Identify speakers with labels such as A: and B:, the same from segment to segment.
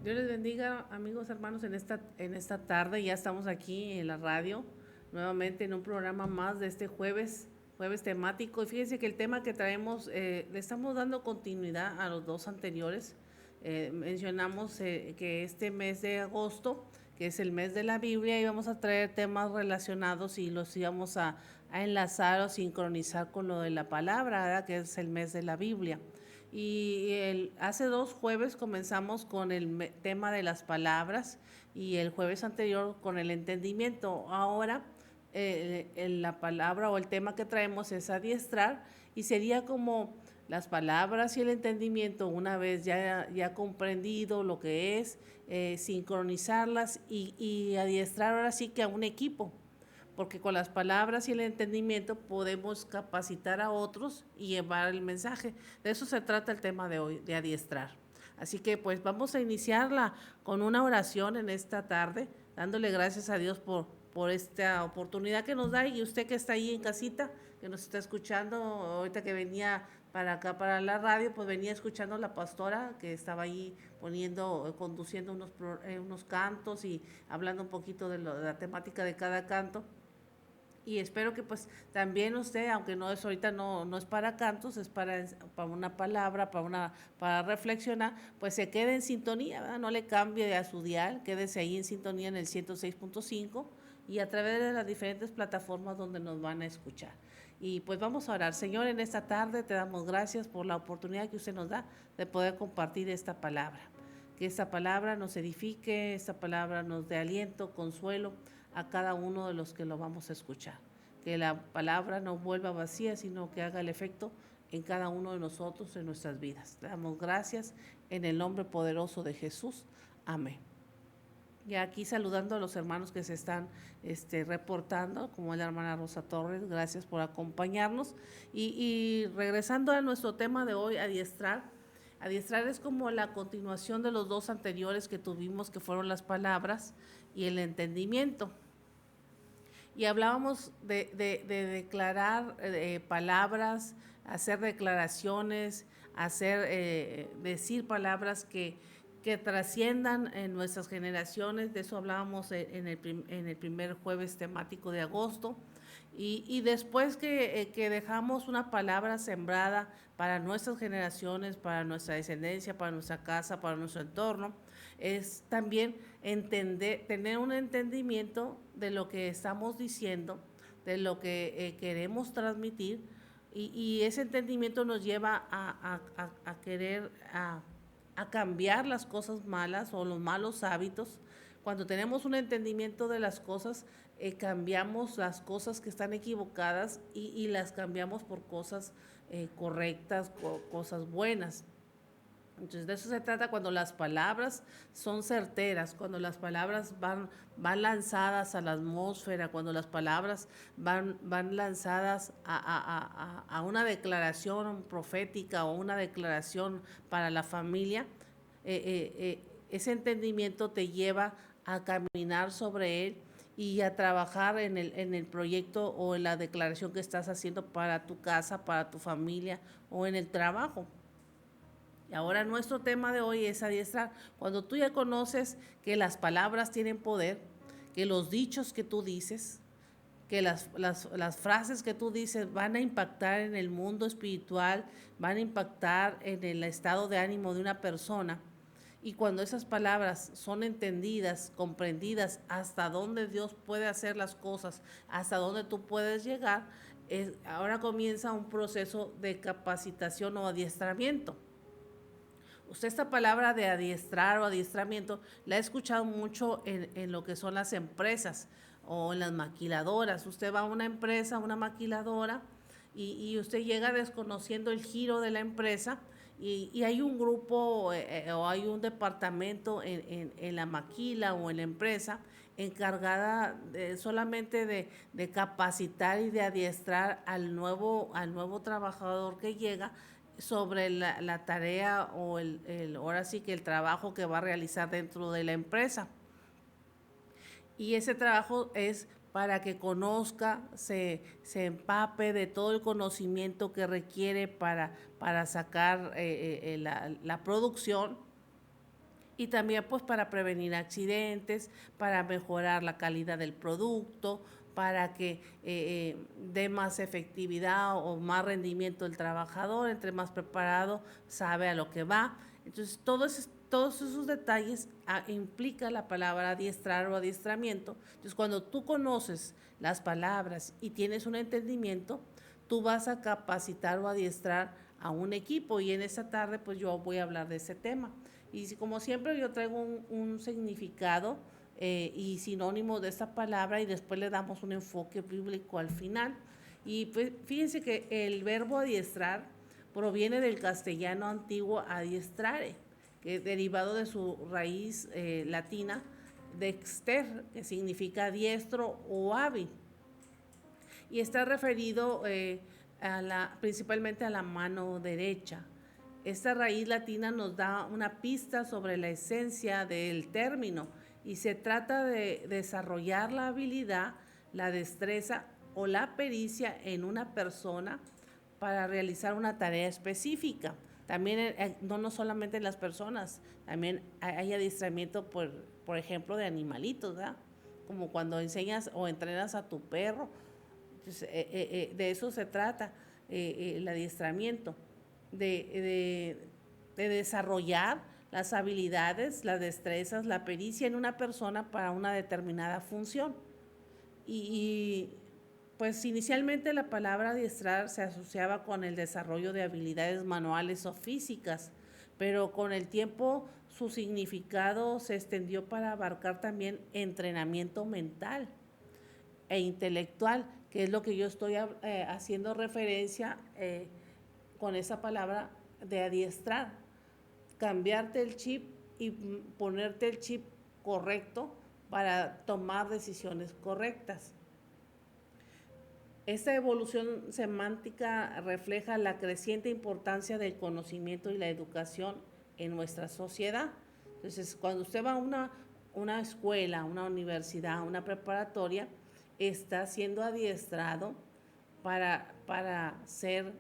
A: Dios les bendiga, amigos, hermanos, en esta tarde. Ya estamos aquí en la radio, nuevamente en un programa más de este jueves temático. Y fíjense que el tema que traemos, le estamos dando continuidad a los dos anteriores. Mencionamos que este mes de agosto, que es el mes de la Biblia, íbamos a traer temas relacionados y los íbamos a enlazar o sincronizar con lo de la palabra, ¿verdad? Que es el mes de la Biblia. Y hace 2 jueves comenzamos con el tema de las palabras y el jueves anterior con el entendimiento. Ahora la palabra o el tema que traemos es adiestrar y sería como las palabras y el entendimiento, una vez ya comprendido lo que es, sincronizarlas y adiestrar ahora sí que a un equipo, porque con las palabras y el entendimiento podemos capacitar a otros y llevar el mensaje. De eso se trata el tema de hoy, de adiestrar. Así que pues vamos a iniciarla con una oración en esta tarde, dándole gracias a Dios por esta oportunidad que nos da, y usted que está ahí en casita, que nos está escuchando, ahorita que venía para acá, para la radio, pues venía escuchando a la pastora que estaba ahí conduciendo unos cantos y hablando un poquito de la temática de cada canto. Y espero que pues también usted, aunque no es ahorita, no es para cantos, es para una palabra, para reflexionar, pues se quede en sintonía, ¿verdad? No le cambie a su dial, quédese ahí en sintonía en el 106.5 y a través de las diferentes plataformas donde nos van a escuchar. Y pues vamos a orar. Señor, en esta tarde te damos gracias por la oportunidad que usted nos da de poder compartir esta palabra. Que esta palabra nos edifique, esta palabra nos dé aliento, consuelo a cada uno de los que lo vamos a escuchar. Que la palabra no vuelva vacía, sino que haga el efecto en cada uno de nosotros, en nuestras vidas. Le damos gracias en el nombre poderoso de Jesús. Amén. Ya aquí saludando a los hermanos que se están reportando, como la hermana Rosa Torres, gracias por acompañarnos. Y regresando a nuestro tema de hoy, adiestrar. Adiestrar es como la continuación de los dos anteriores que tuvimos, que fueron las palabras y el entendimiento. Y hablábamos de declarar palabras, hacer declaraciones, decir palabras que trasciendan en nuestras generaciones. De eso hablábamos en el primer jueves temático de agosto. Y después que dejamos una palabra sembrada para nuestras generaciones, para nuestra descendencia, para nuestra casa, para nuestro entorno, es también tener un entendimiento de lo que estamos diciendo, de lo que queremos transmitir, y ese entendimiento nos lleva a querer a cambiar las cosas malas o los malos hábitos. Cuando tenemos un entendimiento de las cosas, cambiamos las cosas que están equivocadas y las cambiamos por cosas correctas, cosas buenas. Entonces de eso se trata cuando las palabras son certeras, cuando las palabras van lanzadas a la atmósfera, cuando las palabras van lanzadas a una declaración profética o una declaración para la familia. Ese entendimiento te lleva a caminar sobre él y a trabajar en el proyecto o en la declaración que estás haciendo para tu casa, para tu familia o en el trabajo. Y ahora nuestro tema de hoy es adiestrar. Cuando tú ya conoces que las palabras tienen poder, que los dichos que tú dices, que las frases que tú dices van a impactar en el mundo espiritual, van a impactar en el estado de ánimo de una persona. Y cuando esas palabras son entendidas, comprendidas, hasta dónde Dios puede hacer las cosas, hasta dónde tú puedes llegar, ahora comienza un proceso de capacitación o adiestramiento. Usted esta palabra de adiestrar o adiestramiento la ha escuchado mucho en lo que son las empresas o en las maquiladoras. Usted va a una empresa, una maquiladora, y usted llega desconociendo el giro de la empresa, y hay un grupo o hay un departamento en la maquila o en la empresa encargada solamente de capacitar y de adiestrar al nuevo trabajador que llega sobre la tarea o ahora sí que el trabajo que va a realizar dentro de la empresa. Y ese trabajo es para que conozca, se empape de todo el conocimiento que requiere para sacar la producción y también pues para prevenir accidentes, para mejorar la calidad del producto, para que dé más efectividad o más rendimiento el trabajador, entre más preparado, sabe a lo que va. Entonces, todos esos detalles implica la palabra adiestrar o adiestramiento. Entonces, cuando tú conoces las palabras y tienes un entendimiento, tú vas a capacitar o adiestrar a un equipo, y en esta tarde pues yo voy a hablar de ese tema. Y como siempre yo traigo un significado y sinónimo de esta palabra, y después le damos un enfoque bíblico al final. Y pues fíjense que el verbo adiestrar proviene del castellano antiguo adiestrare, que es derivado de su raíz latina dexter, que significa diestro o hábil, y está referido principalmente a la mano derecha. Esta raíz latina nos da una pista sobre la esencia del término, y se trata de desarrollar la habilidad, la destreza o la pericia en una persona para realizar una tarea específica. También no solamente en las personas, también hay adiestramiento, por ejemplo, de animalitos, ¿verdad? Como cuando enseñas o entrenas a tu perro. Entonces, de eso se trata el adiestramiento, de desarrollar las habilidades, las destrezas, la pericia en una persona para una determinada función. Y pues inicialmente la palabra adiestrar se asociaba con el desarrollo de habilidades manuales o físicas, pero con el tiempo su significado se extendió para abarcar también entrenamiento mental e intelectual, que es lo que yo estoy haciendo referencia con esa palabra de adiestrar, cambiarte el chip y ponerte el chip correcto para tomar decisiones correctas. Esta evolución semántica refleja la creciente importancia del conocimiento y la educación en nuestra sociedad. Entonces, cuando usted va a una escuela, una universidad, una preparatoria, está siendo adiestrado para ser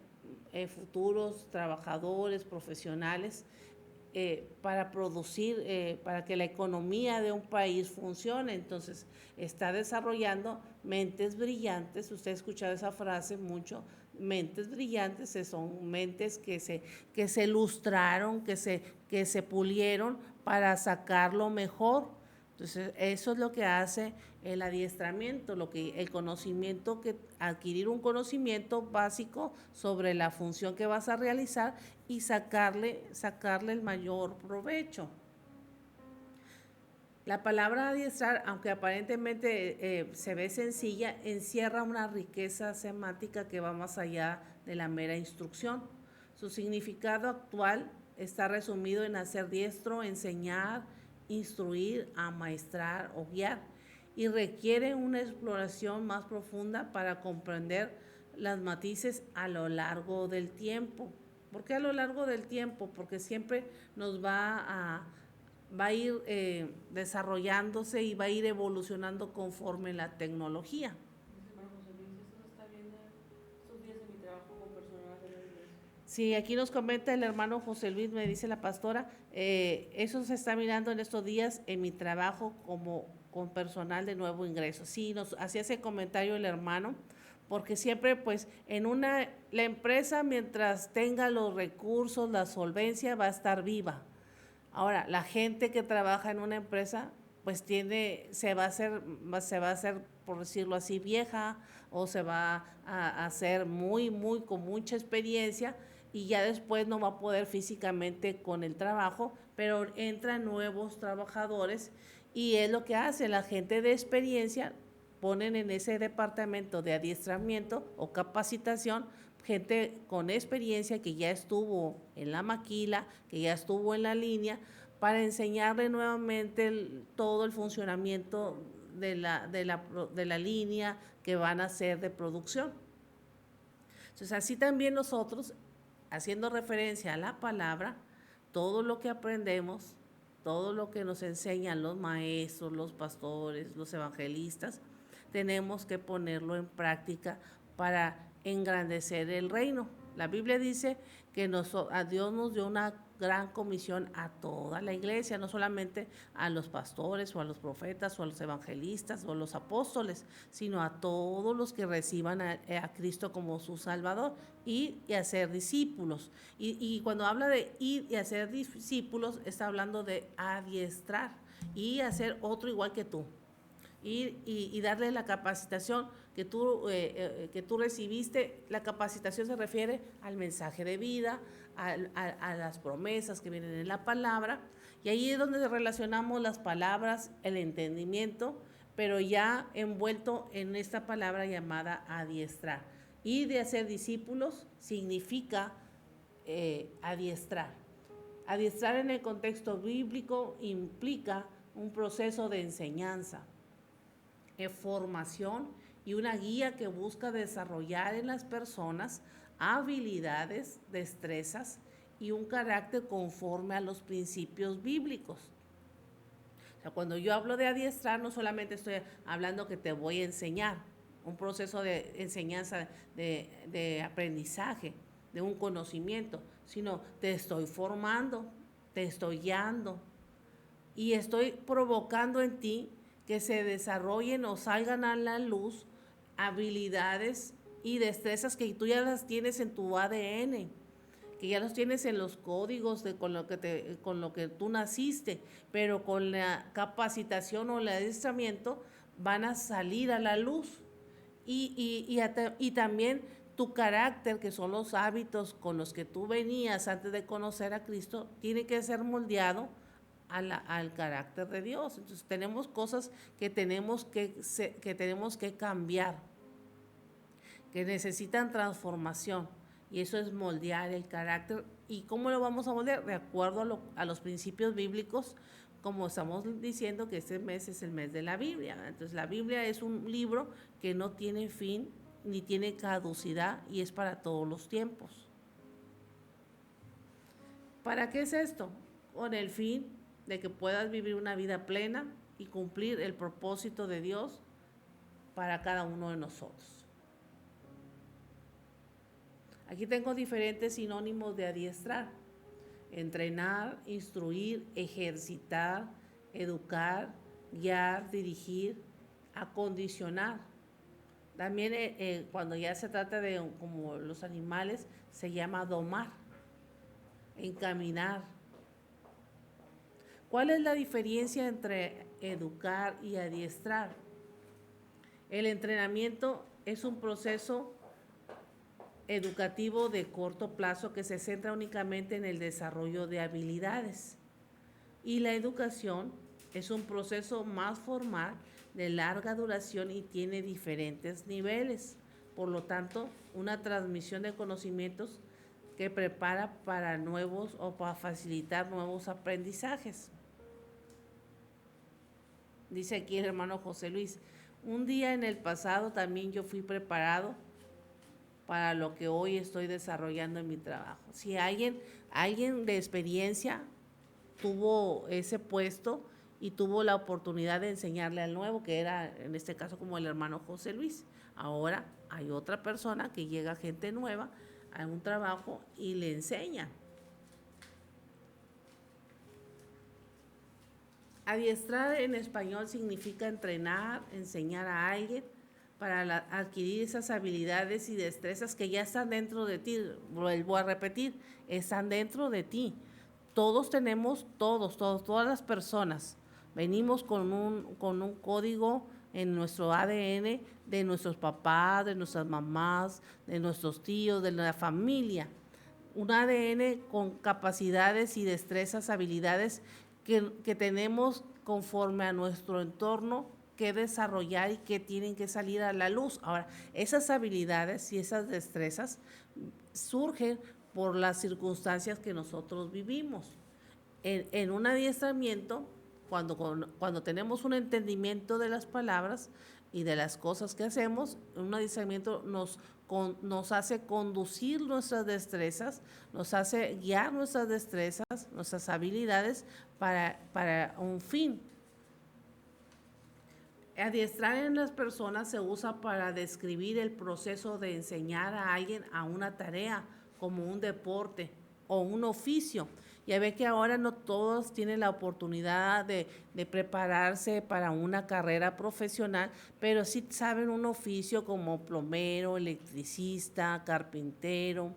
A: futuros trabajadores, profesionales, para producir, para que la economía de un país funcione. Entonces, está desarrollando mentes brillantes. Usted ha escuchado esa frase mucho. Mentes brillantes son mentes que se ilustraron, que se pulieron para sacar lo mejor. Entonces, eso es lo que hace el adiestramiento, el conocimiento, adquirir un conocimiento básico sobre la función que vas a realizar y sacarle el mayor provecho. La palabra adiestrar, aunque aparentemente se ve sencilla, encierra una riqueza semántica que va más allá de la mera instrucción. Su significado actual está resumido en hacer diestro, enseñar, instruir, amaestrar o guiar, y requiere una exploración más profunda para comprender las matices a lo largo del tiempo. ¿Por qué a lo largo del tiempo? Porque siempre nos va a ir desarrollándose y va a ir evolucionando conforme la tecnología. Sí, aquí nos comenta el hermano José Luis, me dice la pastora, eso se está mirando en estos días en mi trabajo con personal de nuevo ingreso. Sí, nos hacía ese comentario el hermano, porque siempre pues la empresa, mientras tenga los recursos, la solvencia, va a estar viva. Ahora, la gente que trabaja en una empresa pues se va a hacer, por decirlo así, vieja, o se va a hacer con mucha experiencia, y ya después no va a poder físicamente con el trabajo, pero entran nuevos trabajadores, y es lo que hace la gente de experiencia, ponen en ese departamento de adiestramiento o capacitación gente con experiencia que ya estuvo en la maquila, que ya estuvo en la línea, para enseñarle nuevamente todo el funcionamiento de la línea que van a hacer de producción. Entonces, así también nosotros, haciendo referencia a la palabra, todo lo que aprendemos, todo lo que nos enseñan los maestros, los pastores, los evangelistas, tenemos que ponerlo en práctica para engrandecer el reino. La Biblia dice que a Dios nos dio una gran comisión a toda la iglesia, no solamente a los pastores o a los profetas o a los evangelistas o a los apóstoles, sino a todos los que reciban a Cristo como su Salvador, ir y hacer discípulos. Y cuando habla de ir y hacer discípulos, está hablando de adiestrar y hacer otro igual que tú. Ir y darle la capacitación que tú recibiste. La capacitación se refiere al mensaje de vida, a las promesas que vienen en la palabra, y ahí es donde relacionamos las palabras, el entendimiento, pero ya envuelto en esta palabra llamada adiestrar. Y de hacer discípulos significa adiestrar. Adiestrar en el contexto bíblico implica un proceso de enseñanza, formación y una guía que busca desarrollar en las personas habilidades, destrezas y un carácter conforme a los principios bíblicos. O sea, cuando yo hablo de adiestrar, no solamente estoy hablando que te voy a enseñar, un proceso de enseñanza, de aprendizaje, de un conocimiento, sino te estoy formando, te estoy guiando y estoy provocando en ti que se desarrollen o salgan a la luz habilidades y destrezas que tú ya las tienes en tu ADN, que ya los tienes en los códigos con lo que tú naciste, pero con la capacitación o el adiestramiento van a salir a la luz. Y también tu carácter, que son los hábitos con los que tú venías antes de conocer a Cristo, tiene que ser moldeado al carácter de Dios. Entonces tenemos cosas que tenemos que cambiar, que necesitan transformación, y eso es moldear el carácter. ¿Y cómo lo vamos a moldear? De acuerdo a los principios bíblicos, como estamos diciendo que este mes es el mes de la Biblia. Entonces la Biblia es un libro que no tiene fin ni tiene caducidad y es para todos los tiempos. ¿Para qué es esto? Con el fin de que puedas vivir una vida plena y cumplir el propósito de Dios para cada uno de nosotros. Aquí tengo diferentes sinónimos de adiestrar: entrenar, instruir, ejercitar, educar, guiar, dirigir, acondicionar. También cuando ya se trata de como los animales, se llama domar, encaminar. ¿Cuál es la diferencia entre educar y adiestrar? El entrenamiento es un proceso educativo de corto plazo que se centra únicamente en el desarrollo de habilidades, y la educación es un proceso más formal de larga duración y tiene diferentes niveles. Por lo tanto, una transmisión de conocimientos que prepara para nuevos o para facilitar nuevos aprendizajes. Dice aquí el hermano José Luis: un día en el pasado también yo fui preparado para lo que hoy estoy desarrollando en mi trabajo. Si alguien de experiencia tuvo ese puesto y tuvo la oportunidad de enseñarle al nuevo, que era en este caso como el hermano José Luis, ahora hay otra persona que llega, gente nueva, a un trabajo y le enseña. Adiestrar en español significa entrenar, enseñar a alguien para adquirir esas habilidades y destrezas que ya están dentro de ti. Vuelvo a repetir, están dentro de ti. Todos tenemos, todas las personas, venimos con un código en nuestro ADN de nuestros papás, de nuestras mamás, de nuestros tíos, de la familia. Un ADN con capacidades y destrezas, habilidades que tenemos conforme a nuestro entorno que desarrollar y que tienen que salir a la luz. Ahora, esas habilidades y esas destrezas surgen por las circunstancias que nosotros vivimos. En un adiestramiento, cuando tenemos un entendimiento de las palabras y de las cosas que hacemos, un adiestramiento nos hace conducir nuestras destrezas, nos hace guiar nuestras destrezas, nuestras habilidades para un fin. Adiestrar en las personas se usa para describir el proceso de enseñar a alguien a una tarea, como un deporte o un oficio, Ya ve que ahora no todos tienen la oportunidad de prepararse para una carrera profesional, pero sí saben un oficio como plomero, electricista, carpintero,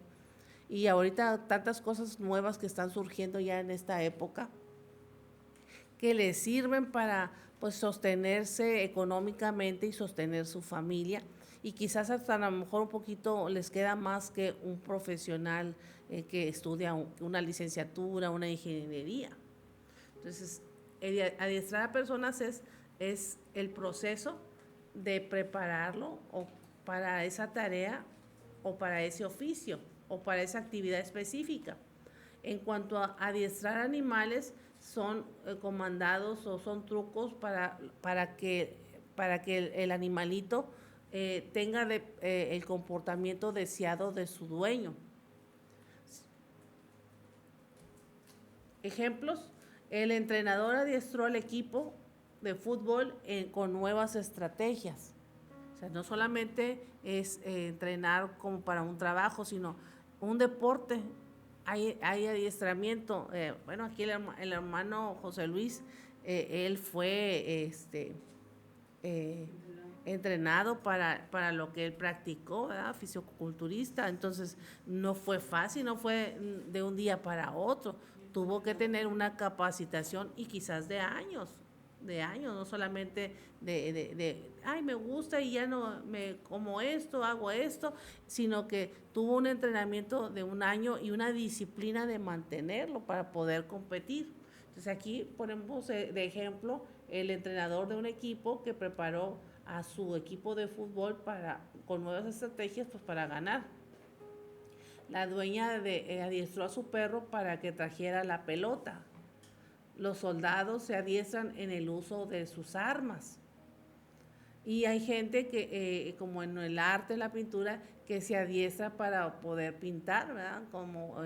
A: y ahorita tantas cosas nuevas que están surgiendo ya en esta época que les sirven para pues sostenerse económicamente y sostener su familia, y quizás hasta a lo mejor un poquito les queda más que un profesional que estudia una licenciatura, una ingeniería. Entonces, adiestrar a personas es el proceso de prepararlo o para esa tarea o para ese oficio o para esa actividad específica. En cuanto a adiestrar animales, son comandados o son trucos para que el animalito tenga el comportamiento deseado de su dueño. Ejemplos: el entrenador adiestró al equipo de fútbol con nuevas estrategias. O sea, no solamente es entrenar como para un trabajo, sino un deporte. Hay adiestramiento. Bueno, aquí el hermano José Luis, él fue eh, entrenado para lo que él practicó, ¿verdad? Fisicoculturista. Entonces, no fue fácil, no fue de un día para otro. Tuvo que tener una capacitación y quizás de años, no solamente ay, me gusta y ya no me como esto, hago esto, sino que tuvo un entrenamiento de un año y una disciplina de mantenerlo para poder competir. Entonces aquí ponemos de ejemplo el entrenador de un equipo que preparó a su equipo de fútbol con nuevas estrategias pues para ganar. La dueña adiestró a su perro para que trajera la pelota. Los soldados se adiestran en el uso de sus armas. Y hay gente que, como en el arte, en la pintura, que se adiestra para poder pintar, ¿verdad? Como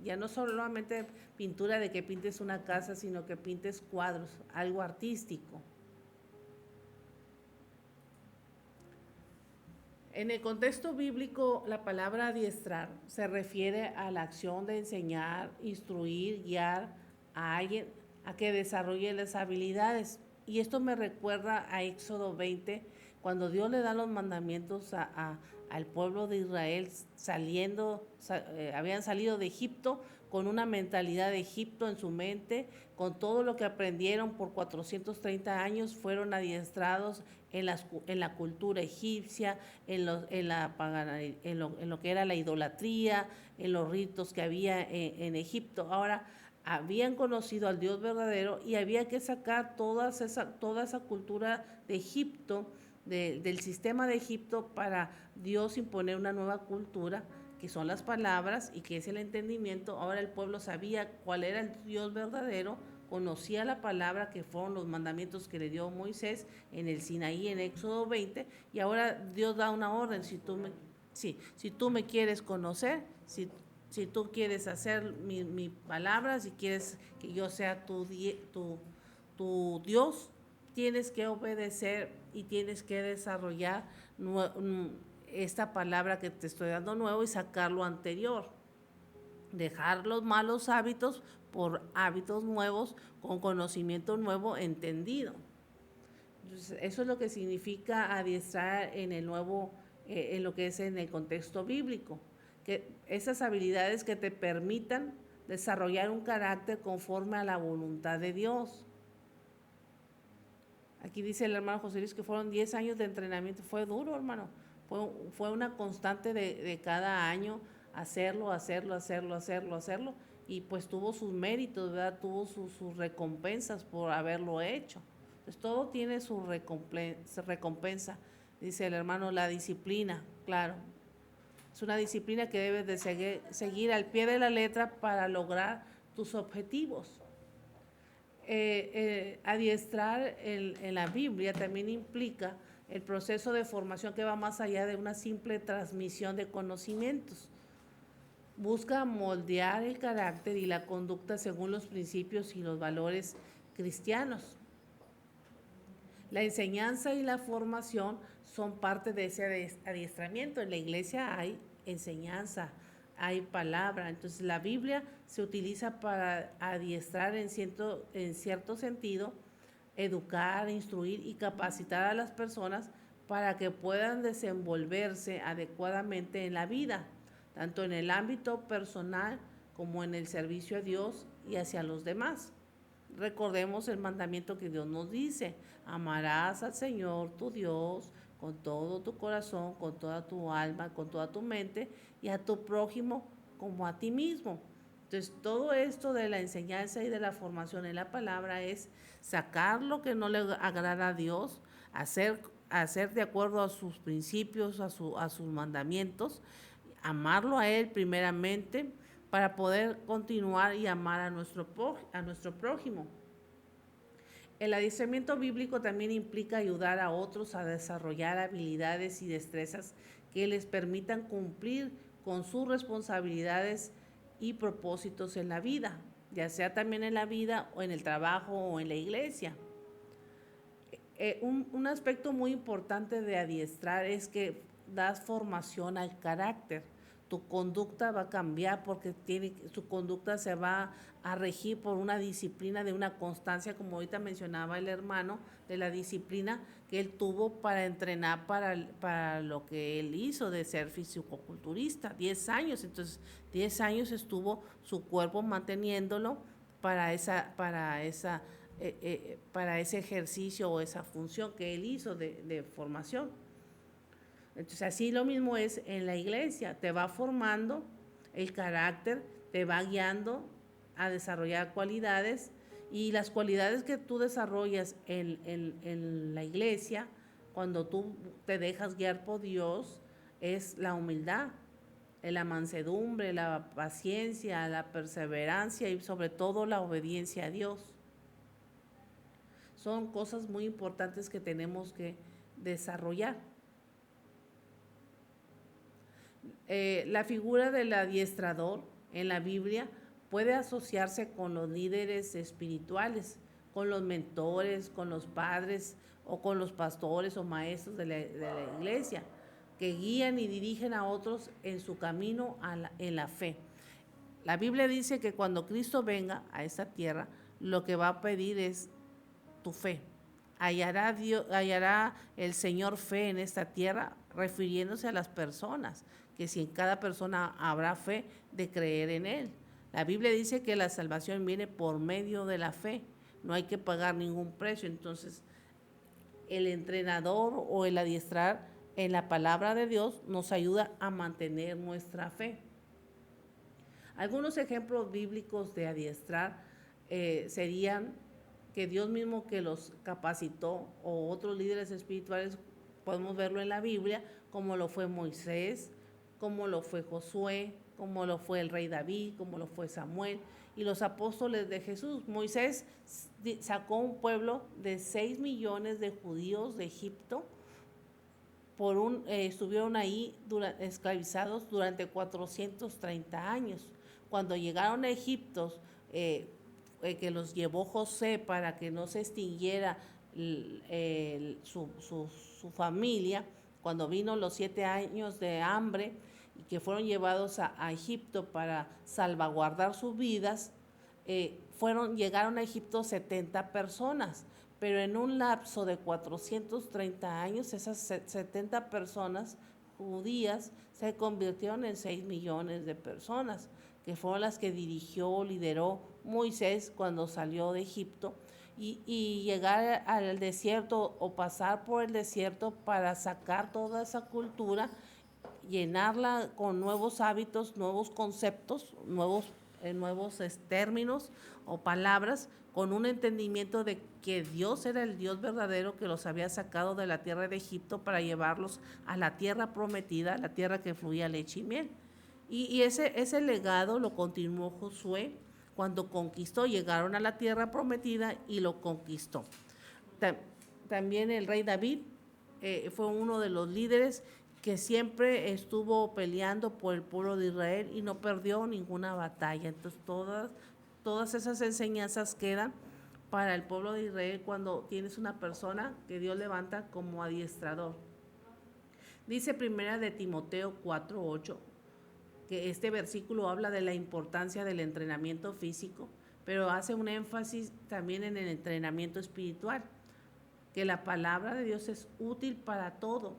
A: ya no solamente pintura de que pintes una casa, sino que pintes cuadros, algo artístico. En el contexto bíblico, la palabra adiestrar se refiere a la acción de enseñar, instruir, guiar a alguien a que desarrolle las habilidades. Y esto me recuerda a Éxodo 20, cuando Dios le da los mandamientos al pueblo de Israel habían salido de Egipto con una mentalidad de Egipto en su mente, con todo lo que aprendieron por 430 años, fueron adiestrados en la cultura egipcia, en lo que era la idolatría, en los ritos que había en Egipto. Ahora, habían conocido al Dios verdadero y había que sacar toda esa cultura de Egipto, del sistema de Egipto, para Dios imponer una nueva cultura, que son las palabras y que es el entendimiento. Ahora el pueblo sabía cuál era el Dios verdadero, conocía la palabra, que fueron los mandamientos que le dio Moisés en el Sinaí, en Éxodo 20, y ahora Dios da una orden: si tú me quieres conocer, si tú quieres hacer mi palabra, si quieres que yo sea tu Dios, tienes que obedecer y tienes que desarrollar esta palabra que te estoy dando nuevo y sacar lo anterior. Dejar los malos hábitos por hábitos nuevos, con conocimiento nuevo entendido. Entonces, eso es lo que significa adiestrar en lo que es en el contexto bíblico, que esas habilidades que te permitan desarrollar un carácter conforme a la voluntad de Dios. Aquí dice el hermano José Luis que fueron 10 años de entrenamiento. Fue duro, hermano. Fue una constante de cada año hacerlo, y pues tuvo sus méritos, ¿verdad? Tuvo sus recompensas por haberlo hecho. Entonces todo tiene su recompensa. Dice el hermano, la disciplina, claro. Es una disciplina que debes de seguir al pie de la letra para lograr tus objetivos. Adiestrar en la Biblia también implica el proceso de formación que va más allá de una simple transmisión de conocimientos. Busca moldear el carácter y la conducta según los principios y los valores cristianos. La enseñanza y la formación son parte de ese adiestramiento. En la iglesia hay enseñanza, hay palabra. Entonces la Biblia se utiliza para adiestrar en cierto sentido, educar, instruir y capacitar a las personas para que puedan desenvolverse adecuadamente en la vida, tanto en el ámbito personal como en el servicio a Dios y hacia los demás. Recordemos el mandamiento que Dios nos dice: amarás al Señor tu Dios con todo tu corazón, con toda tu alma, con toda tu mente, y a tu prójimo como a ti mismo. Entonces, todo esto de la enseñanza y de la formación en la palabra es sacar lo que no le agrada a Dios, hacer de acuerdo a sus principios, a sus mandamientos, amarlo a Él primeramente, para poder continuar y amar a nuestro prójimo. El adiestramiento bíblico también implica ayudar a otros a desarrollar habilidades y destrezas que les permitan cumplir con sus responsabilidades y propósitos en la vida, ya sea también en la vida o en el trabajo o en la iglesia. Un aspecto muy importante de adiestrar es que das formación al carácter. Tu conducta va a cambiar porque su conducta se va a regir por una disciplina, de una constancia, como ahorita mencionaba el hermano, de la disciplina que él tuvo para entrenar para lo que él hizo de ser fisicoculturista, 10 años. Entonces, 10 años estuvo su cuerpo manteniéndolo para ese ejercicio o esa función que él hizo de formación. Entonces, así lo mismo es en la iglesia, te va formando el carácter, te va guiando a desarrollar cualidades, y las cualidades que tú desarrollas en la iglesia, cuando tú te dejas guiar por Dios, es la humildad, la mansedumbre, la paciencia, la perseverancia y sobre todo la obediencia a Dios. Son cosas muy importantes que tenemos que desarrollar. La figura del adiestrador en la Biblia puede asociarse con los líderes espirituales, con los mentores, con los padres o con los pastores o maestros de la iglesia, que guían y dirigen a otros en su camino en la fe. La Biblia dice que cuando Cristo venga a esta tierra, lo que va a pedir es tu fe. Hallará el Señor fe en esta tierra, refiriéndose a las personas, que si en cada persona habrá fe de creer en Él. La Biblia dice que la salvación viene por medio de la fe, no hay que pagar ningún precio. Entonces, el entrenador o el adiestrar en la palabra de Dios nos ayuda a mantener nuestra fe. Algunos ejemplos bíblicos de adiestrar serían que Dios mismo que los capacitó, o otros líderes espirituales, podemos verlo en la Biblia, como lo fue Moisés, como lo fue Josué, como lo fue el rey David, como lo fue Samuel y los apóstoles de Jesús. Moisés sacó un pueblo de 6 millones de judíos de Egipto. Estuvieron ahí esclavizados durante 430 años. Cuando llegaron a Egipto, que los llevó José para que no se extinguiera su familia, cuando vino los 7 años de hambre y que fueron llevados a Egipto para salvaguardar sus vidas, llegaron a Egipto 70 personas, pero en un lapso de 430 años, esas 70 personas judías se convirtieron en 6 millones de personas, que fueron las que dirigió, lideró Moisés cuando salió de Egipto, y llegar al desierto o pasar por el desierto para sacar toda esa cultura, llenarla con nuevos hábitos, nuevos conceptos, nuevos términos o palabras, con un entendimiento de que Dios era el Dios verdadero que los había sacado de la tierra de Egipto para llevarlos a la tierra prometida, la tierra que fluía leche y miel. Y ese legado lo continuó Josué cuando conquistó, llegaron a la tierra prometida y lo conquistó. También el rey David fue uno de los líderes que siempre estuvo peleando por el pueblo de Israel y no perdió ninguna batalla. Entonces todas esas enseñanzas quedan para el pueblo de Israel cuando tienes una persona que Dios levanta como adiestrador. Dice primera de Timoteo 4:8, que este versículo habla de la importancia del entrenamiento físico, pero hace un énfasis también en el entrenamiento espiritual, que la palabra de Dios es útil para todo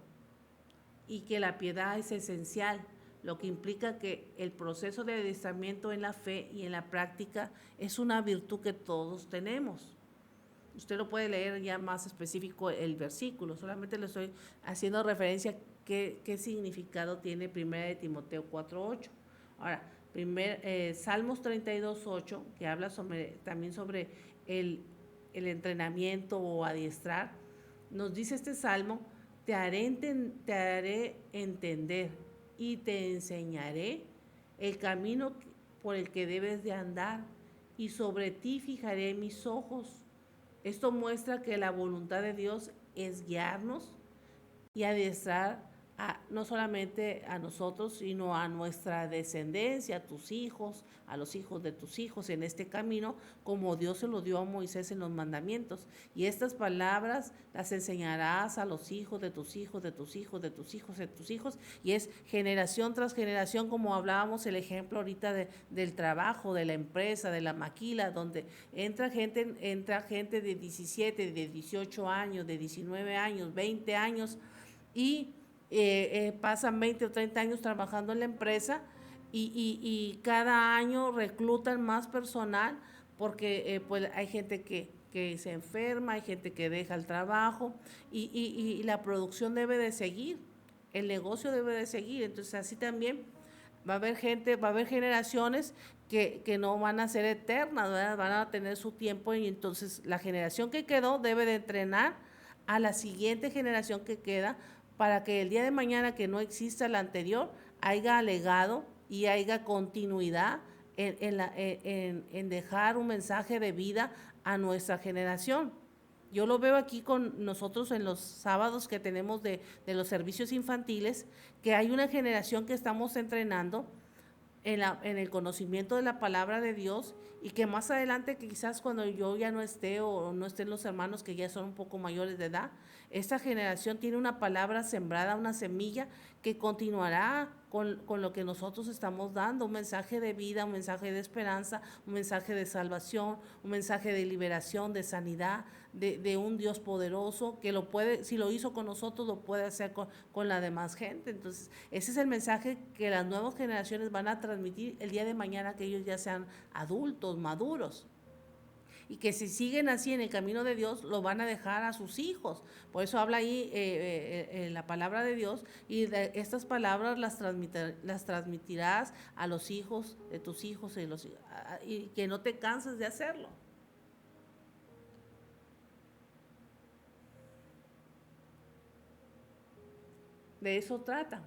A: y que la piedad es esencial, lo que implica que el proceso de adiestramiento en la fe y en la práctica es una virtud que todos tenemos. Usted lo puede leer ya más específico el versículo, solamente le estoy haciendo referencia a qué significado tiene 1 de Timoteo 4:8. Ahora, Salmos 32:8, que habla también sobre el entrenamiento o adiestrar, nos dice este salmo: te haré entender y te enseñaré el camino por el que debes de andar, y sobre ti fijaré mis ojos. Esto muestra que la voluntad de Dios es guiarnos y adiestrar no solamente a nosotros, sino a nuestra descendencia, a tus hijos, a los hijos de tus hijos en este camino, como Dios se lo dio a Moisés en los mandamientos. Y estas palabras las enseñarás a los hijos de tus hijos, de tus hijos, de tus hijos, de tus hijos. Y es generación tras generación, como hablábamos el ejemplo ahorita del trabajo, de la empresa, de la maquila, donde entra gente de 17, de 18 años, de 19 años, 20 años, y pasan 20 o 30 años trabajando en la empresa y cada año reclutan más personal porque pues hay gente que se enferma, hay gente que deja el trabajo y la producción debe de seguir, el negocio debe de seguir. Entonces así también va a haber generaciones que no van a ser eternas, ¿verdad? Van a tener su tiempo, y entonces la generación que quedó debe de entrenar a la siguiente generación que queda, para que el día de mañana, que no exista la anterior, haya legado y haya continuidad en dejar un mensaje de vida a nuestra generación. Yo lo veo aquí con nosotros en los sábados que tenemos de los servicios infantiles, que hay una generación que estamos entrenando en el conocimiento de la palabra de Dios, y que más adelante, quizás cuando yo ya no esté o no estén los hermanos que ya son un poco mayores de edad, esta generación tiene una palabra sembrada, una semilla que continuará con lo que nosotros estamos dando, un mensaje de vida, un mensaje de esperanza, un mensaje de salvación, un mensaje de liberación, de sanidad, de un Dios poderoso que lo puede, si lo hizo con nosotros, lo puede hacer con la demás gente. Entonces, ese es el mensaje que las nuevas generaciones van a transmitir el día de mañana, que ellos ya sean adultos, maduros. Y que si siguen así en el camino de Dios, lo van a dejar a sus hijos. Por eso habla ahí la palabra de Dios, y estas palabras las transmitirás a los hijos de tus hijos, y que no te canses de hacerlo. De eso trata.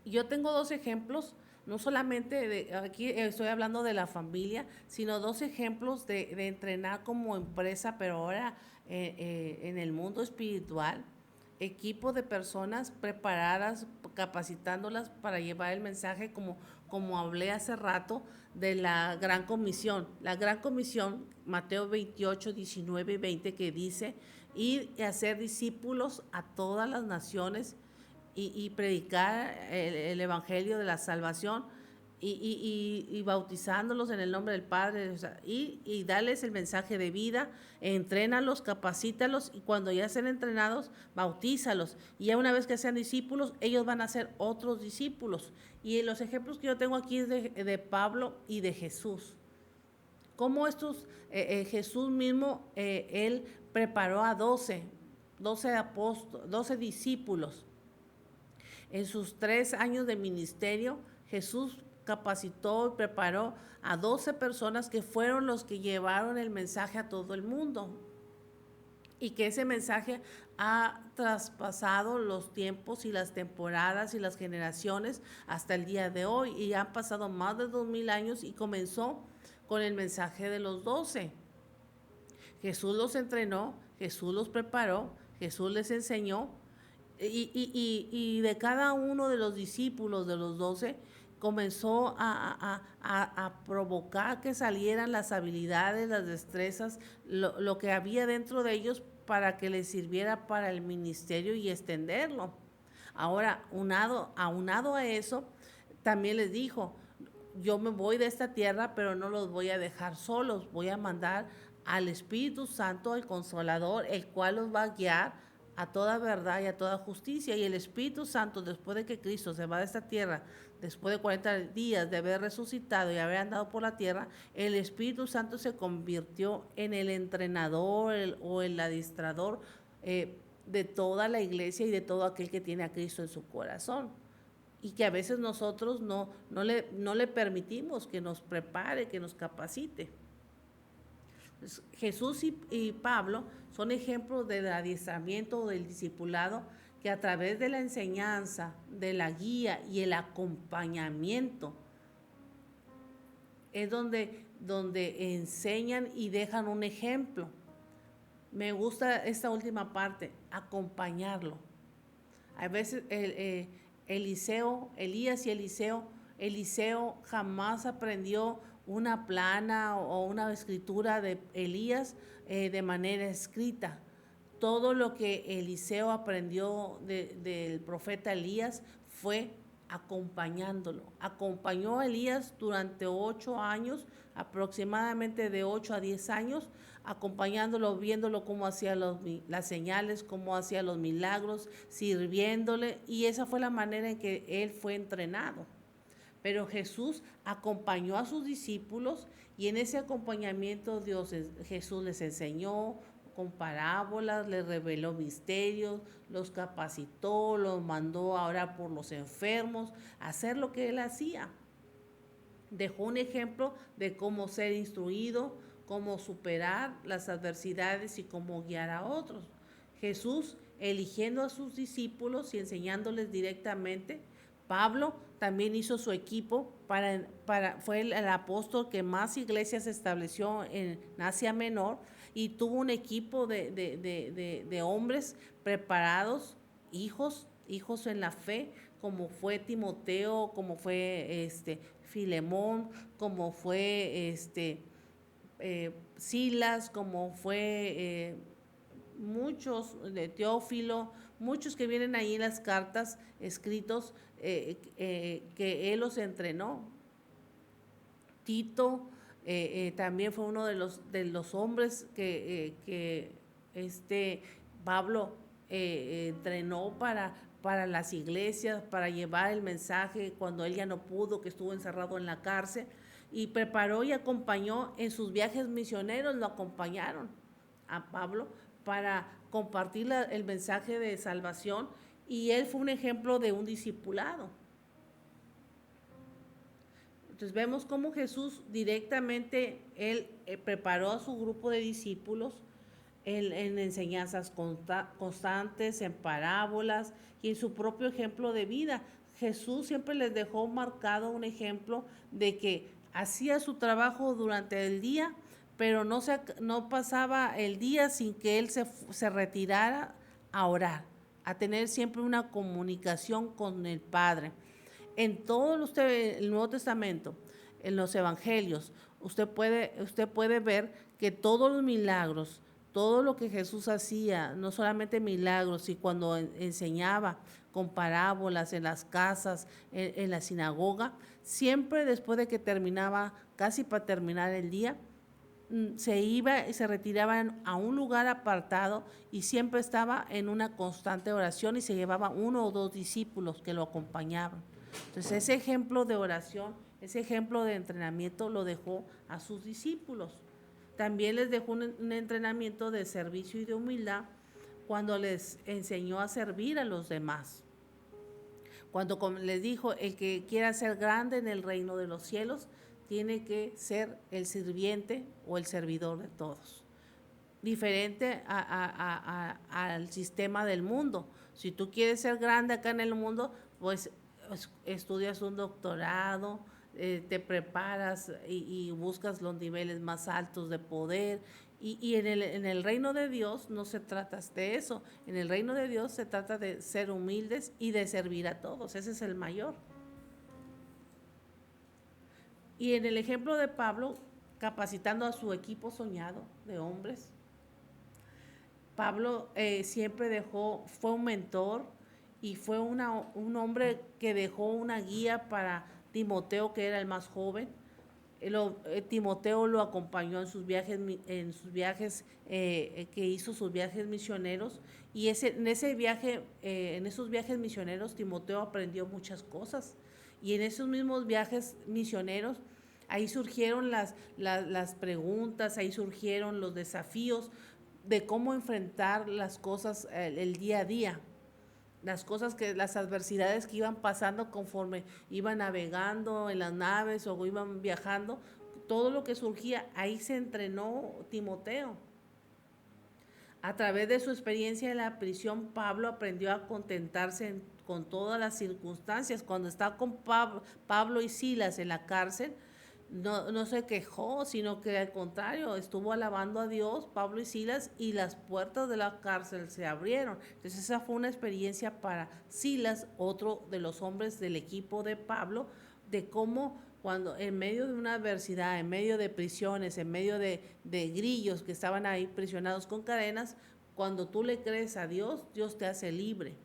A: Yo tengo dos ejemplos, no solamente aquí estoy hablando de la familia, sino dos ejemplos de entrenar como empresa, pero ahora en el mundo espiritual, equipo de personas preparadas, capacitándolas para llevar el mensaje, como hablé hace rato, de la Gran Comisión. La Gran Comisión, Mateo 28, 19 y 20, que dice: ir y hacer discípulos a todas las naciones, y predicar el evangelio de la salvación, y bautizándolos en el nombre del Padre, o sea, y darles el mensaje de vida, entrénalos, capacítalos, y cuando ya sean entrenados, bautízalos, y ya una vez que sean discípulos, ellos van a ser otros discípulos. Y los ejemplos que yo tengo aquí es de Pablo y de Jesús. Cómo Jesús mismo, él preparó a 12 apóstoles, 12 discípulos. En sus 3 años de ministerio, Jesús capacitó y preparó a 12 personas que fueron los que llevaron el mensaje a todo el mundo. Y que ese mensaje ha traspasado los tiempos y las temporadas y las generaciones hasta el día de hoy. Y han pasado más de 2000 años, y comenzó con el mensaje de los 12. Jesús los entrenó, Jesús los preparó, Jesús les enseñó. Y de cada uno de los discípulos de los 12 comenzó a provocar que salieran las habilidades, las destrezas, lo que había dentro de ellos, para que les sirviera para el ministerio y extenderlo. Ahora, aunado a eso, también les dijo, yo me voy de esta tierra, pero no los voy a dejar solos, voy a mandar al Espíritu Santo, el Consolador, el cual los va a guiar a toda verdad y a toda justicia. Y el Espíritu Santo, después de que Cristo se va de esta tierra, después de 40 días de haber resucitado y haber andado por la tierra, el Espíritu Santo se convirtió en el entrenador o el adiestrador de toda la iglesia y de todo aquel que tiene a Cristo en su corazón. Y que a veces nosotros no le permitimos que nos prepare, que nos capacite. Jesús y Pablo son ejemplos del adiestramiento o del discipulado que a través de la enseñanza, de la guía y el acompañamiento es donde enseñan y dejan un ejemplo. Me gusta esta última parte, acompañarlo. A veces Elías y Eliseo jamás aprendió una plana o una escritura de Elías de manera escrita. Todo lo que Eliseo aprendió del profeta Elías fue acompañándolo. Acompañó a Elías durante 8 años, aproximadamente de 8 a 10 años, acompañándolo, viéndolo cómo hacía las señales, cómo hacía los milagros, sirviéndole, y esa fue la manera en que él fue entrenado. Pero Jesús acompañó a sus discípulos y en ese acompañamiento Jesús les enseñó con parábolas, les reveló misterios, los capacitó, los mandó a orar por los enfermos, a hacer lo que él hacía. Dejó un ejemplo de cómo ser instruido, cómo superar las adversidades y cómo guiar a otros. Jesús eligiendo a sus discípulos y enseñándoles directamente. Pablo también hizo su equipo, fue el apóstol que más iglesias estableció en Asia Menor y tuvo un equipo de hombres preparados, hijos en la fe, como fue Timoteo, como fue Filemón, como fue Silas, como fue muchos de Teófilo, muchos que vienen ahí en las cartas escritos que él los entrenó. Tito también fue uno de los hombres que Pablo entrenó para las iglesias, para llevar el mensaje cuando él ya no pudo, que estuvo encerrado en la cárcel, y preparó y acompañó en sus viajes misioneros, lo acompañaron a Pablo para compartir el mensaje de salvación, y él fue un ejemplo de un discipulado. Entonces vemos cómo Jesús directamente, él preparó a su grupo de discípulos en enseñanzas constantes, en parábolas y en su propio ejemplo de vida. Jesús siempre les dejó marcado un ejemplo de que hacía su trabajo durante el día, pero no pasaba el día sin que él se retirara a orar, a tener siempre una comunicación con el Padre. En todo el Nuevo Testamento, en los Evangelios, usted puede ver que todos los milagros, todo lo que Jesús hacía, no solamente milagros, y cuando enseñaba con parábolas en las casas, en la sinagoga, siempre después de que terminaba, casi para terminar el día, se iba y se retiraban a un lugar apartado y siempre estaba en una constante oración y se llevaba 1 o 2 discípulos que lo acompañaban. Entonces ese ejemplo de oración, ese ejemplo de entrenamiento lo dejó a sus discípulos. También les dejó un entrenamiento de servicio y de humildad cuando les enseñó a servir a los demás. Cuando les dijo, el que quiera ser grande en el reino de los cielos, tiene que ser el sirviente o el servidor de todos. Diferente al sistema del mundo. Si tú quieres ser grande acá en el mundo, pues estudias un doctorado, te preparas y buscas los niveles más altos de poder. Y en el reino de Dios no se trata de eso. En el reino de Dios se trata de ser humildes y de servir a todos. Ese es el mayor. Y en el ejemplo de Pablo, capacitando a su equipo soñado de hombres, Pablo siempre fue un mentor y fue un hombre que dejó una guía para Timoteo, que era el más joven. Timoteo lo acompañó en sus viajes que hizo sus viajes misioneros, y en esos viajes misioneros Timoteo aprendió muchas cosas, y en esos mismos viajes misioneros ahí surgieron las preguntas, ahí surgieron los desafíos de cómo enfrentar las cosas, el día a día, las adversidades que iban pasando conforme iban navegando en las naves o iban viajando, todo lo que surgía, ahí se entrenó Timoteo. A través de su experiencia en la prisión, Pablo aprendió a contentarse con todas las circunstancias. Cuando estaba con Pablo y Silas en la cárcel, no se quejó, sino que al contrario, estuvo alabando a Dios, Pablo y Silas, y las puertas de la cárcel se abrieron. Entonces esa fue una experiencia para Silas, otro de los hombres del equipo de Pablo, de cómo cuando en medio de una adversidad, en medio de prisiones, en medio de grillos que estaban ahí prisionados con cadenas, cuando tú le crees a Dios, Dios te hace libre.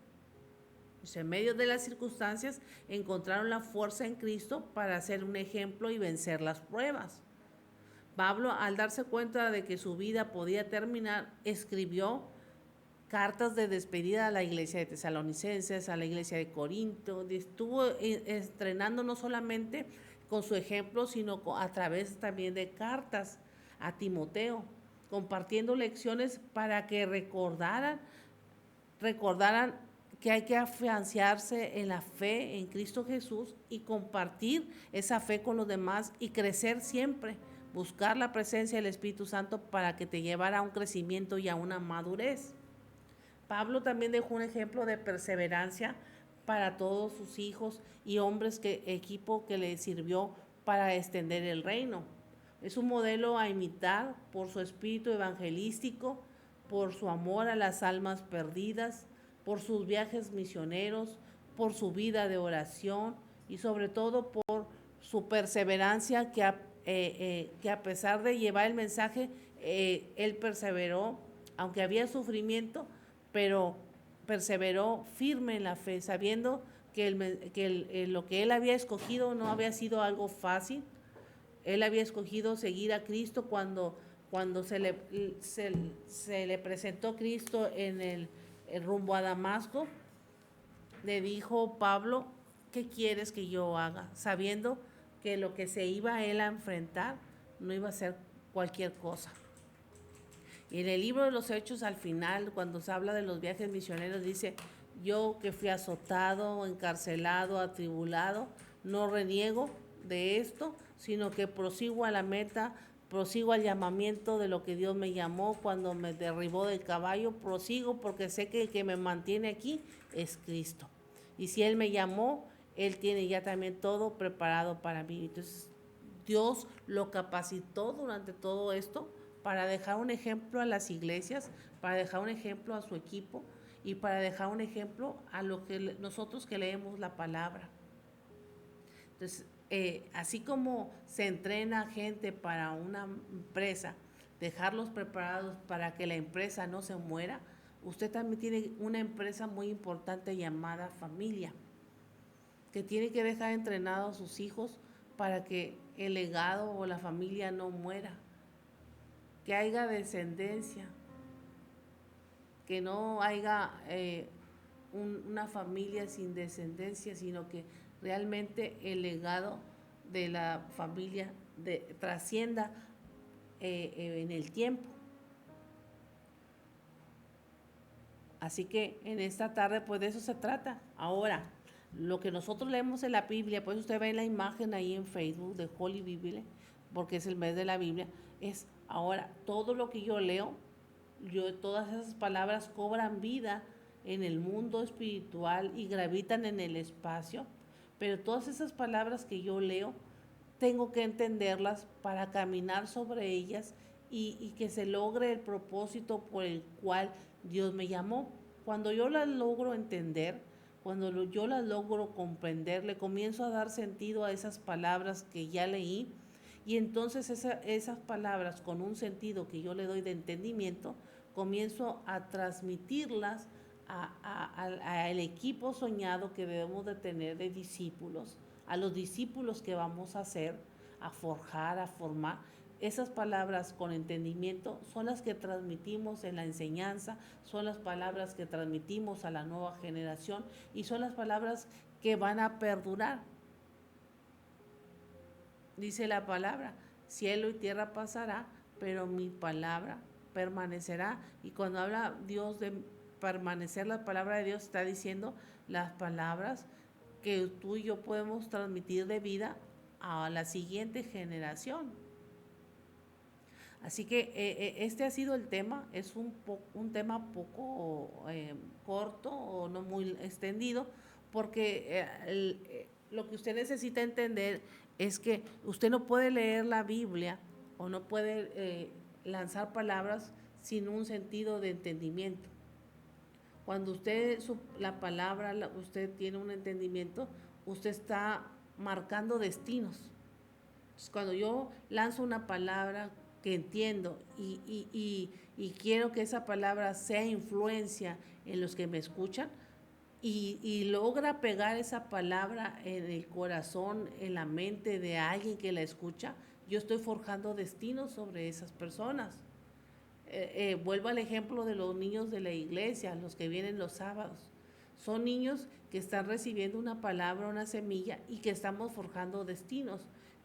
A: En medio de las circunstancias encontraron la fuerza en Cristo para ser un ejemplo y vencer las pruebas. Pablo, al darse cuenta de que su vida podía terminar, escribió cartas de despedida a la iglesia de Tesalonicenses, a la iglesia de Corinto. Estuvo entrenando no solamente con su ejemplo, sino a través también de cartas a Timoteo, compartiendo lecciones para que recordaran que hay que afianzarse en la fe en Cristo Jesús y compartir esa fe con los demás y crecer siempre, buscar la presencia del Espíritu Santo para que te llevara a un crecimiento y a una madurez. Pablo también dejó un ejemplo de perseverancia para todos sus hijos y equipo que le sirvió para extender el reino. Es un modelo a imitar por su espíritu evangelístico, por su amor a las almas perdidas, por sus viajes misioneros, por su vida de oración y sobre todo por su perseverancia que a pesar de llevar el mensaje, él perseveró, aunque había sufrimiento, pero perseveró firme en la fe, sabiendo que lo que él había escogido no había sido algo fácil. Él había escogido seguir a Cristo cuando se le presentó Cristo en el rumbo a Damasco. Le dijo Pablo, ¿qué quieres que yo haga? Sabiendo que lo que se iba él a enfrentar no iba a ser cualquier cosa. Y en el libro de los Hechos, al final, cuando se habla de los viajes misioneros, dice, yo que fui azotado, encarcelado, atribulado, no reniego de esto, sino que prosigo a la meta, prosigo al llamamiento de lo que Dios me llamó cuando me derribó del caballo, prosigo porque sé que el que me mantiene aquí es Cristo. Y si Él me llamó, Él tiene ya también todo preparado para mí. Entonces, Dios lo capacitó durante todo esto para dejar un ejemplo a las iglesias, para dejar un ejemplo a su equipo y para dejar un ejemplo a nosotros que leemos la palabra. Entonces, así como se entrena gente para una empresa, dejarlos preparados para que la empresa no se muera, usted también tiene una empresa muy importante llamada familia, que tiene que dejar entrenados a sus hijos para que el legado o la familia no muera, que haya descendencia, que no haya una familia sin descendencia, sino que realmente el legado de la familia trascienda en el tiempo. Así que en esta tarde pues de eso se trata. Ahora, lo que nosotros leemos en la Biblia, pues usted ve la imagen ahí en Facebook de Holy Bible, porque es el mes de la Biblia, es ahora todo lo que yo leo, todas esas palabras cobran vida en el mundo espiritual y gravitan en el espacio, pero todas esas palabras que yo leo, tengo que entenderlas para caminar sobre ellas y que se logre el propósito por el cual Dios me llamó. Cuando yo las logro entender, cuando yo las logro comprender, le comienzo a dar sentido a esas palabras que ya leí, y entonces esas palabras con un sentido que yo le doy de entendimiento, comienzo a transmitirlas al equipo soñado que debemos de tener de discípulos, a los discípulos que vamos a hacer, a forjar, a formar. Esas palabras con entendimiento son las que transmitimos en la enseñanza, son las palabras que transmitimos a la nueva generación y son las palabras que van a perdurar. Dice la palabra, cielo y tierra pasará, pero mi palabra permanecerá. Y cuando habla Dios de permanecer, la palabra de Dios está diciendo las palabras que tú y yo podemos transmitir de vida a la siguiente generación. Así que este ha sido el tema, es un tema poco corto o no muy extendido, porque lo que usted necesita entender es que usted no puede leer la Biblia o no puede lanzar palabras sin un sentido de entendimiento. Cuando usted, la palabra, usted tiene un entendimiento, usted está marcando destinos. Entonces, cuando yo lanzo una palabra que entiendo y quiero que esa palabra sea influencia en los que me escuchan y logra pegar esa palabra en el corazón, en la mente de alguien que la escucha, yo estoy forjando destinos sobre esas personas. Vuelvo al ejemplo de los niños de la iglesia, los que vienen los sábados. Son niños que están recibiendo una palabra, una semilla y que estamos forjando destinos.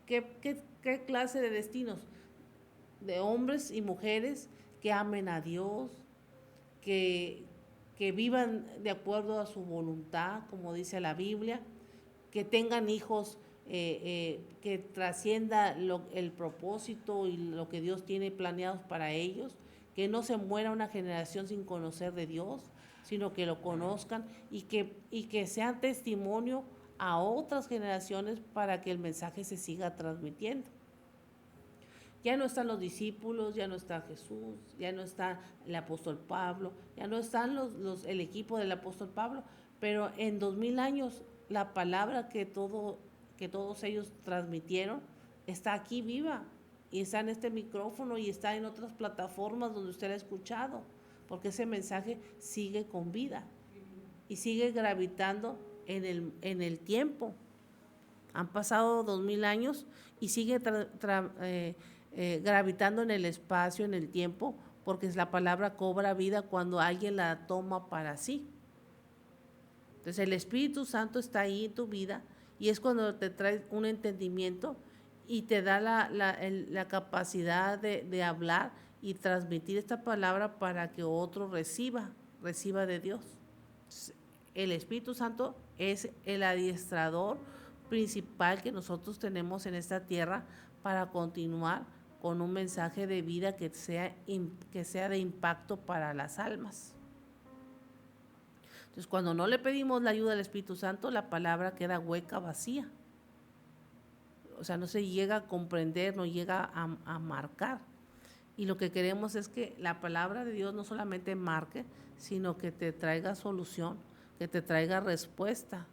A: ¿Qué clase de destinos? De hombres y mujeres que amen a Dios, que vivan de acuerdo a su voluntad, como dice la Biblia, que tengan hijos que trascienda el propósito y lo que Dios tiene planeados para ellos, que no se muera una generación sin conocer de Dios, sino que lo conozcan y que sean testimonio a otras generaciones para que el mensaje se siga transmitiendo. Ya no están los discípulos, ya no está Jesús, ya no está el apóstol Pablo, ya no están el equipo del apóstol Pablo, pero en 2000 años la palabra que todos ellos transmitieron está aquí viva y está en este micrófono y está en otras plataformas donde usted la ha escuchado, porque ese mensaje sigue con vida y sigue gravitando en el tiempo. Han pasado 2000 años y sigue gravitando en el espacio, en el tiempo, porque la palabra cobra vida cuando alguien la toma para sí. Entonces el Espíritu Santo está ahí en tu vida y es cuando te trae un entendimiento y te da la capacidad de hablar y transmitir esta palabra para que otro reciba de Dios. Entonces, el Espíritu Santo es el adiestrador principal que nosotros tenemos en esta tierra para continuar con un mensaje de vida que sea de impacto para las almas. Entonces, cuando no le pedimos la ayuda del Espíritu Santo, la palabra queda hueca, vacía. O sea, no se llega a comprender, no llega a marcar. Y lo que queremos es que la palabra de Dios no solamente marque, sino que te traiga solución, que te traiga respuesta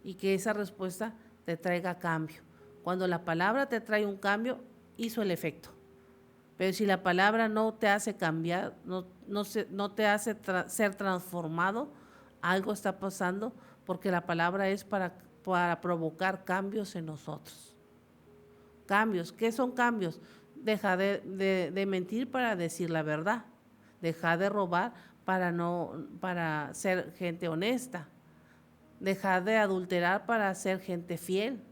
A: y que esa respuesta te traiga cambio. Cuando la palabra te trae un cambio, hizo el efecto. Pero si la palabra no te hace cambiar, no te hace ser transformado, algo está pasando porque la palabra es para provocar cambios en nosotros. Cambios, ¿qué son cambios? Deja de mentir para decir la verdad. Deja de robar para ser gente honesta. Dejar de adulterar para ser gente fiel.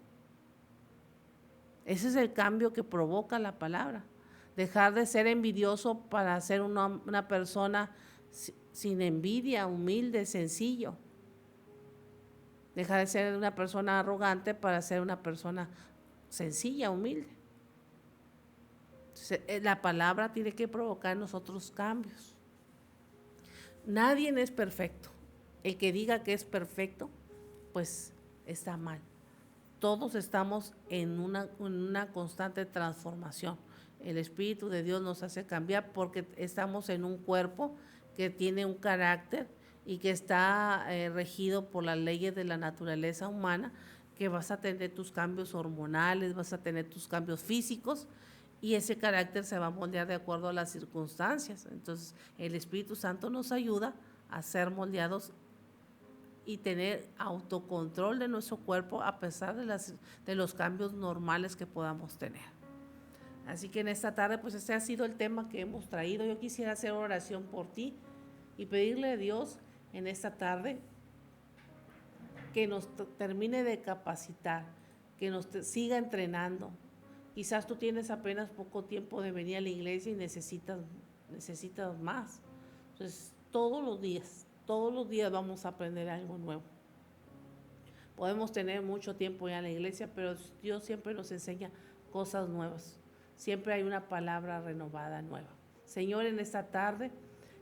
A: Ese es el cambio que provoca la palabra. Dejar de ser envidioso para ser una persona sin envidia, humilde, sencillo. Dejar de ser una persona arrogante para ser una persona sencilla, humilde. Entonces, la palabra tiene que provocar en nosotros cambios. Nadie es perfecto. El que diga que es perfecto, pues está mal. Todos estamos en una constante transformación. El Espíritu de Dios nos hace cambiar porque estamos en un cuerpo que tiene un carácter y que está regido por las leyes de la naturaleza humana, que vas a tener tus cambios hormonales, vas a tener tus cambios físicos y ese carácter se va a moldear de acuerdo a las circunstancias. Entonces, el Espíritu Santo nos ayuda a ser moldeados y tener autocontrol de nuestro cuerpo a pesar de los cambios normales que podamos tener. Así que en esta tarde, pues este ha sido el tema que hemos traído. Yo quisiera hacer oración por ti y pedirle a Dios en esta tarde que nos termine de capacitar, que nos siga entrenando. Quizás tú tienes apenas poco tiempo de venir a la iglesia y necesitas más. Entonces, todos los días vamos a aprender algo nuevo. Podemos tener mucho tiempo ya en la iglesia, pero Dios siempre nos enseña cosas nuevas. Siempre hay una palabra renovada, nueva. Señor, en esta tarde,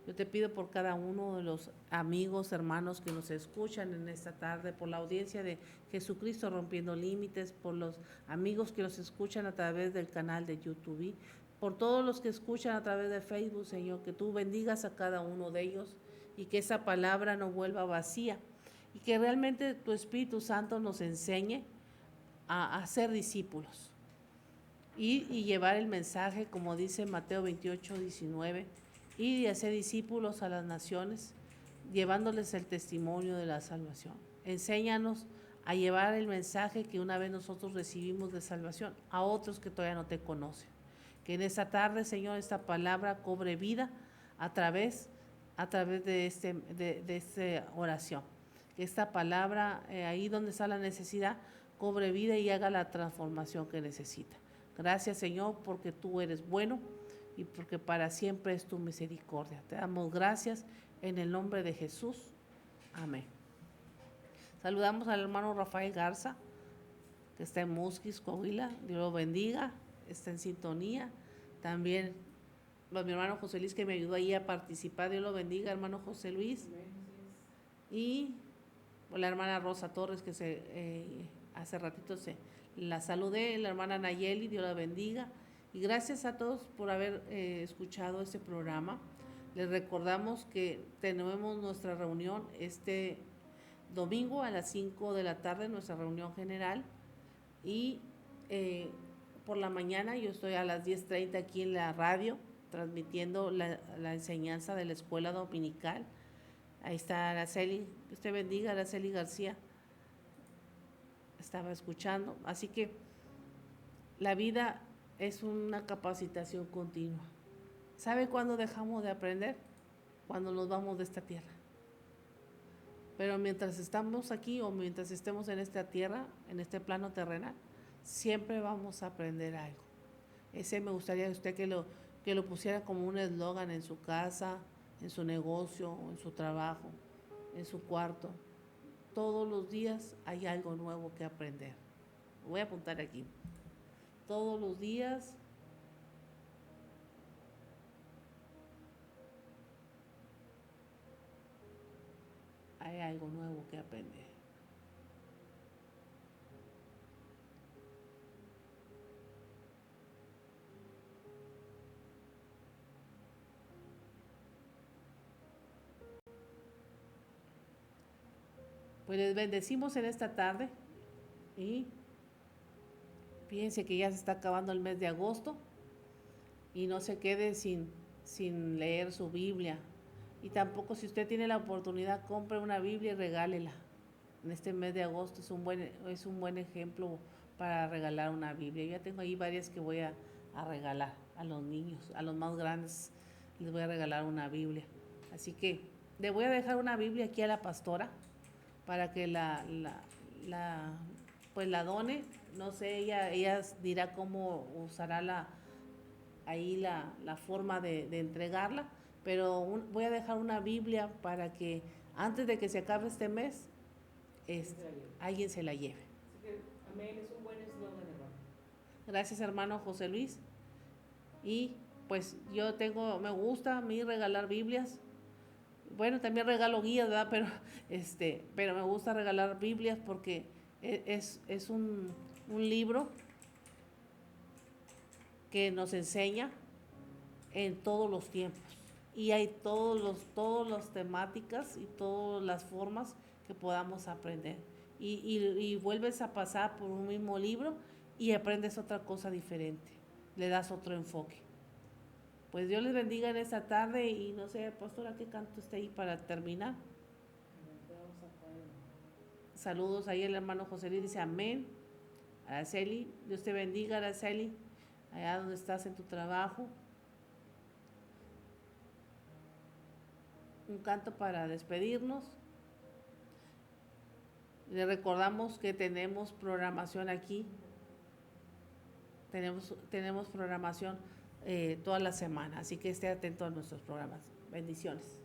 A: yo te pido por cada uno de los amigos, hermanos que nos escuchan en esta tarde, por la audiencia de Jesucristo Rompiendo Límites, por los amigos que nos escuchan a través del canal de YouTube, por todos los que escuchan a través de Facebook, Señor, que tú bendigas a cada uno de ellos y que esa palabra no vuelva vacía y que realmente tu Espíritu Santo nos enseñe a ser discípulos y llevar el mensaje, como dice Mateo 28:19, y hacer discípulos a las naciones, llevándoles el testimonio de la salvación. Enséñanos a llevar el mensaje que una vez nosotros recibimos de salvación a otros que todavía no te conocen. Que en esta tarde, Señor, esta palabra cobre vida a través de esta oración. Que esta palabra, ahí donde está la necesidad, cobre vida y haga la transformación que necesita. Gracias, Señor, porque tú eres bueno y porque para siempre es tu misericordia. Te damos gracias en el nombre de Jesús. Amén. Saludamos al hermano Rafael Garza, que está en Musquis, Coahuila. Dios lo bendiga, está en sintonía. También mi hermano José Luis, que me ayudó ahí a participar. Dios lo bendiga, hermano José Luis. Y la hermana Rosa Torres, que hace ratito la saludé, la hermana Nayeli, Dios la bendiga. Y gracias a todos por haber escuchado este programa. Les recordamos que tenemos nuestra reunión este domingo a las 5 de la tarde, nuestra reunión general. Y por la mañana yo estoy a las 10:30 aquí en la radio, transmitiendo la enseñanza de la escuela dominical. Ahí está Araceli, que usted bendiga, Araceli García. Estaba escuchando. Así que la vida es una capacitación continua. ¿Sabe cuándo dejamos de aprender? Cuando nos vamos de esta tierra. Pero mientras estamos aquí o mientras estemos en esta tierra, en este plano terrenal, siempre vamos a aprender algo. Ese me gustaría usted que lo pusiera como un eslogan en su casa, en su negocio, en su trabajo, en su cuarto. Todos los días hay algo nuevo que aprender. Voy a apuntar aquí. Todos los días hay algo nuevo que aprender. Pues les bendecimos en esta tarde y fíjense que ya se está acabando el mes de agosto y no se quede sin leer su Biblia. Y tampoco, si usted tiene la oportunidad, compre una Biblia y regálela. En este mes de agosto es un buen ejemplo para regalar una Biblia. Yo ya tengo ahí varias que voy a regalar a los niños, a los más grandes les voy a regalar una Biblia. Así que le voy a dejar una Biblia aquí a la pastora para que pues la done. No sé, ella dirá cómo usará la forma de entregarla, pero voy a dejar una Biblia para que antes de que se acabe este mes, alguien se la lleve.
B: Así que, amén, es un buen eslogan, hermano.
A: Gracias, hermano José Luis. Y pues me gusta a mí regalar Biblias. Bueno, también regalo guías, ¿verdad? Pero me gusta regalar Biblias porque es un libro que nos enseña en todos los tiempos. Y hay todas las temáticas y todas las formas que podamos aprender. Y vuelves a pasar por un mismo libro y aprendes otra cosa diferente. Le das otro enfoque. Pues Dios les bendiga en esta tarde y no sé, pastora, ¿qué canto está ahí para terminar? Saludos ahí el hermano José Luis dice amén. Araceli, Dios te bendiga, Araceli, allá donde estás en tu trabajo. Un canto para despedirnos. Le recordamos que tenemos programación aquí. Tenemos programación toda la semana, así que esté atento a nuestros programas. Bendiciones.